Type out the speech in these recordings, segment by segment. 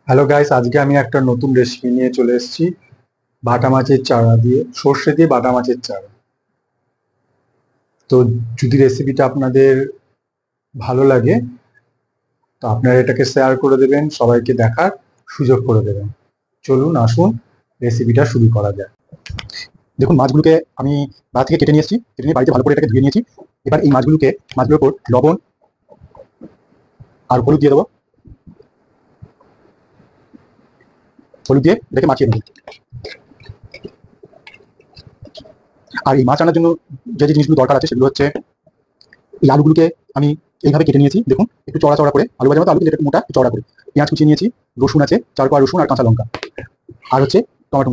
Hello guys, আজকে আমি একটা নতুন রেসিপি নিয়ে চলে এসেছি। বাটা মাছের চারা দিয়ে, সর্ষে দিয়ে বাটা মাছের চারা। তো যদি রেসিপিটা আপনাদের ভালো লাগে, তো আপনারা এটাকে শেয়ার করে দেবেন, সবাইকে দেখার সুযোগ করে দেবেন। চলুন আসুন রেসিপিটা শুরু করা যাক। দেখুন, মাছগুলোকে আমি বাড়ি থেকে কেটে নিয়ে এসেছি, কেটে নিয়ে বাড়িতে ভালো করে এটাকে ধুয়ে নিয়েছি। এবার এই মাছগুলোর উপর লবণ আর হলুদ দিয়ে দেবো। হলুদ দিয়ে এটাকে মাখিয়ে নেবো। আর এই মাছ আনার জন্য যে যে জিনিসগুলো দরকার আছে সেগুলো হচ্ছে, এই আলুগুলোকে আমি এইভাবে কেটে নিয়েছি, দেখুন একটু চড়া চড়া করে, আলু ভাজার মতো আলু কেটে একটু মোটা একটু চড়া করে। পেঁয়াজ কুচিয়ে নিয়েছি, রসুন আছে 4 কোয়া রসুন আর কাঁচা লঙ্কা, আর হচ্ছে টমেটো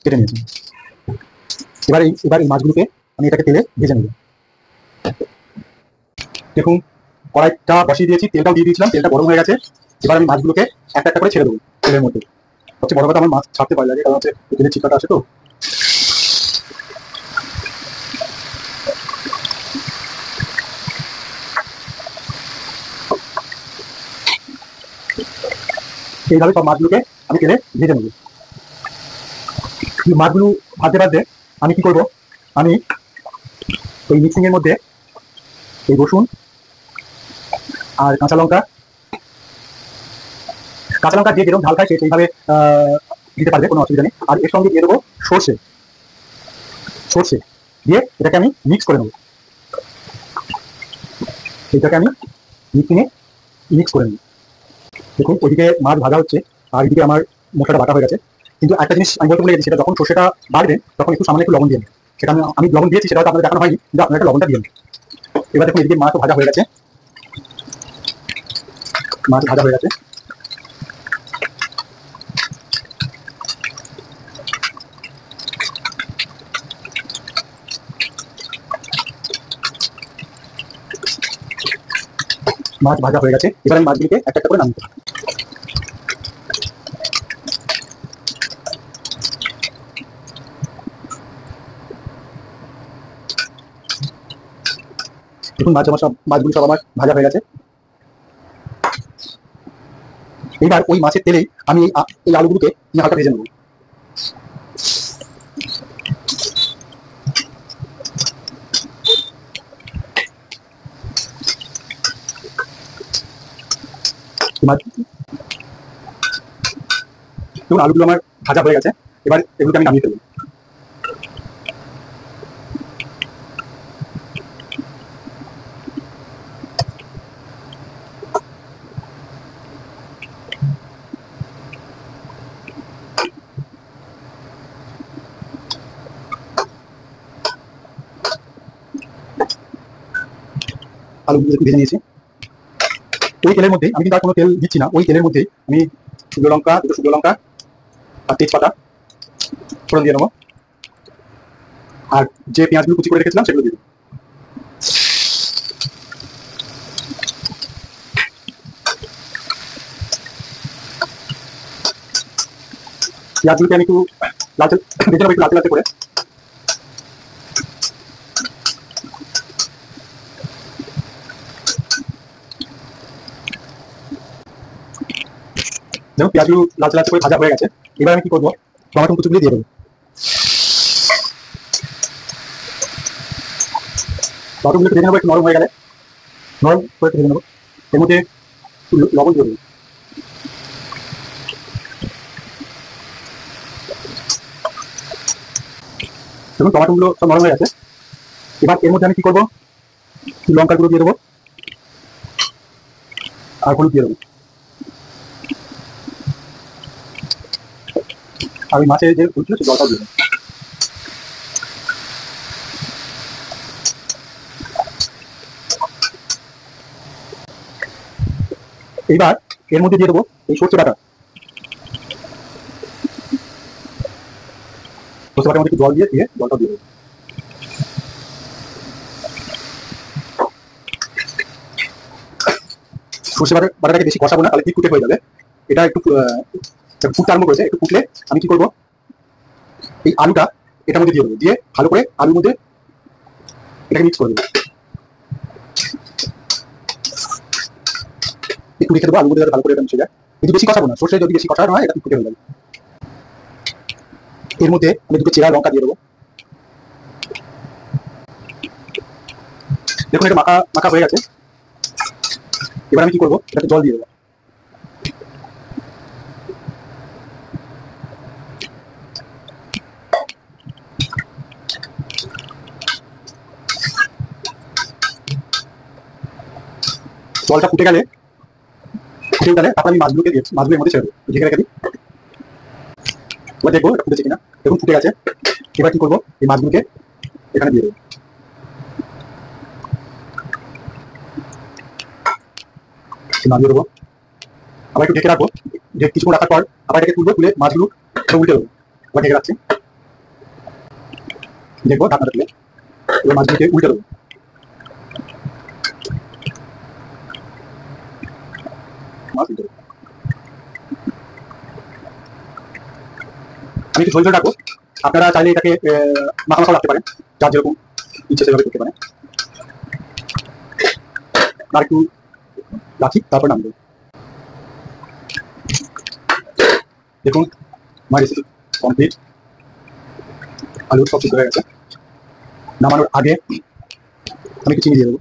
কেটে নিয়েছি। এবার এই মাছগুলোকে আমি এটাকে তেলে ভেজে নেব। দেখুন, কড়াইটা বসিয়ে দিয়েছি, তেলটাও দিয়ে দিয়েছিলাম, তেলটা গরম হয়ে গেছে। এবার আমি মাছগুলোকে একটা একটা করে ছেড়ে দেবো তেলের মধ্যে। সবচেয়ে বড় কথা, আমার মাছ ছাড়তে ভয় লাগে, কারণ হচ্ছে তেলের চিটকাটা আছে তো। এইভাবে সব মাছগুলোকে আমি তেলে ভেজে নেব। মাছগুলো ভাজতে ভাজতে আমি কি করব, আমি এই মিক্সিং এর মধ্যে এই রসুন আর কাঁচা লঙ্কা দিয়ে যেরকম ঝাল খায় সেইভাবে দিতে পারবে, কোনো অসুবিধা নেই। আর এর সঙ্গে দিয়ে দেবো সর্ষে সর্ষে দিয়ে এটাকে আমি মিক্স করে নেবো। এটাকে আমি মিক্সিংয়ে মিক্স করে নেব। দেখুন, ওইদিকে মাছ ভাজা হচ্ছে আর এদিকে আমার মশলাটা বাটা হয়ে গেছে। কিন্তু একটা জিনিস আমি বলতে ভুলে গেছি, সেটা যখন সর্ষেটা বাড়বেন তখন একটু সামান্য একটু লবণ দিয়ে নেবেন। সেটা আমি লবণ দিয়েছি, সেটা হয়তো আপনাদের দেখানো হয়নি, কিন্তু আপনারা একটা লবণটা দিয়ে নেবেন। এবার দেখুন, এদিকে মাছ ভাজা হয়ে গেছে, মাছ ভাজা হয়ে গেছে। মাছ ভাজা হয়ে গেছে, এবার আমি মাছগুলিকে একটা একটা করে নামিয়ে দেবো। দেখুন, মাছগুলি সব আমার ভাজা হয়ে গেছে। এইবার ওই মাছের তেলেই আমি এই আলুগুলোকে হালকা ভেজে নেবো। দেখুন, আলুগুলো আমার ভাজা হয়ে গেছে, এবার এগুলোকে আমি নামিয়ে ফেলবো। আলুগুলো একটু ভেজে নিয়েছি। ওই তেলের মধ্যে আমি কিন্তু আর কোনো তেল দিচ্ছি না, ওই তেলের মধ্যে আমি দুটো শুকনো লঙ্কা আর তেজপাতা ফোড়ন দিয়ে নেবো। আর যে পেঁয়াজগুলো কুচি করে রেখেছিলাম সেগুলো দিয়ে দেবো। পেঁয়াজগুলোকে আমি একটু লাল ভেজে নেবো, একটু লালচে লালচে করে। দেখুন, পেঁয়াজগুলো লালচে লালচে করে ভাজা হয়ে গেছে। এবার আমি কি করবো, টমেটো কুচিগুলি দিয়ে দেবো। টমেটোগুলোকে ভেজে নেবো, একটু নরম হয়ে গেলে, নরম করে ভেজে নেবো। এর মধ্যে একটু লবণ দিয়ে দেবো। দেখুন, টমেটোগুলো সব নরম হয়ে গেছে। এবার এর মধ্যে আমি কি করবো, লঙ্কার গুঁড়ো দিয়ে দেবো আর হলুদ দিয়ে দেবো। আর ওই মাছের যে হলুদ ছিল সে জলটাও দিয়ে দেবো। এইবার এর মধ্যে দিয়ে দেবো এই সর্ষে বাটা। সর্ষে বাটার মধ্যে একটু জল দিয়ে জলটাও দিয়ে দেবো। সর্ষে বাটাটাকে বেশি কষাবো না, তাহলে কুটে হয়ে যাবে। এটা একটু ফুটতে আরম্ভ করেছে, একটু ফুটলে আমি কি করবো, এই আলুটা এটার মধ্যে দিয়ে দেবো, দিয়ে ভালো করে আলুর মধ্যে এটাকে মিক্স করে দেবো। একটু রেখে দেবো আলুর মধ্যে ভালো করে এটা মিশে যায়। যদি বেশি কষাবো না, সর্ষে যদি বেশি কষানো হয় এটা ফুটে হয়ে যাবে। এর মধ্যে আমি দুটো চেরা লঙ্কা দিয়ে দেবো। দেখুন এটা মাখা মাখা হয়ে গেছে। এবার আমি কি করবো, এটাতে জল দিয়ে দেবো। জলটা ফুটে গেলে তারপর আমি মাছগুলোকে দিয়েছি, মাছগুলোর মধ্যে ছেড়ে দেবো, ঢেকে রেখে দিই। এবার দেখবো এটা ফুটেছে কিনা। দেখুন ফুটে গেছে। এবার কি করবো, এই মাছগুলোকে এখানে দিয়ে দেবো। নামিয়ে দেবো, আবার একটু ঢেকে রাখবো। কিছুক্ষণ রাখার পর আবার এটাকে তুলবো, তুলে মাছগুলো উল্টে দেবো। আবার ঢেকে রাখছি, দেখবো ঢাকনাটা তুলে এবার মাছগুলোকে উল্টে দেবো। মাছ উল্টে দেবো। আমি একটু ঝোল ঝোল রাখবো, আপনারা চাইলে এটাকে মাখা মাখাও রাখতে পারেন, যার যেরকম ইচ্ছে সেভাবে করতে পারেন। আর একটু রাখি, তারপর নামিয়ে দেবো। দেখুন আমার রেসিপি কমপ্লিট, আলু সব সিদ্ধ হয়ে গেছে। নামানোর আগে আমি একটু চিনি দিয়ে দেবো,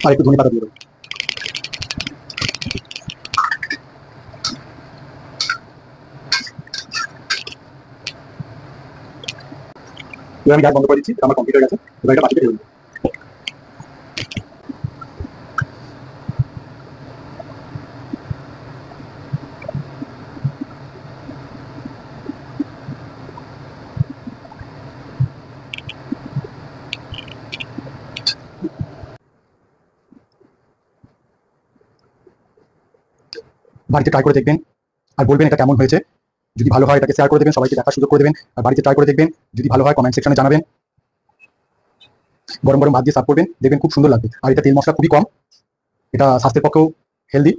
আর একটু ধনে পাতা দিয়ে দেবো। এবার আমি গ্যাস বন্ধ করে দিচ্ছি, আমার কমপ্লিট হয়ে গেছে। এবার এটা বাটিতে ঢেলে দেবো। বাড়িতে ট্রাই করে দেখবেন আর বলবেন এটা কেমন হয়েছে। যদি ভালো হয় এটাকে শেয়ার করে দেবেন, সবাইকে দেখার সুযোগ করে দেবেন। আর বাড়িতে ট্রাই করে দেখবেন, যদি ভালো হয় কমেন্ট সেকশনে জানাবেন। গরম গরম ভাত দিয়ে সার্ভ করবেন, দেখবেন খুব সুন্দর লাগবে। আর এটা তেল মশলা খুবই কম, এটা স্বাস্থ্যের পক্ষেও হেলদি।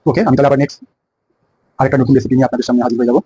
ওকে, আমি তাহলে আবার নেক্সট আরেকটা নতুন রেসিপি নিয়ে আপনাদের সামনে হাজির হয়ে যাবো।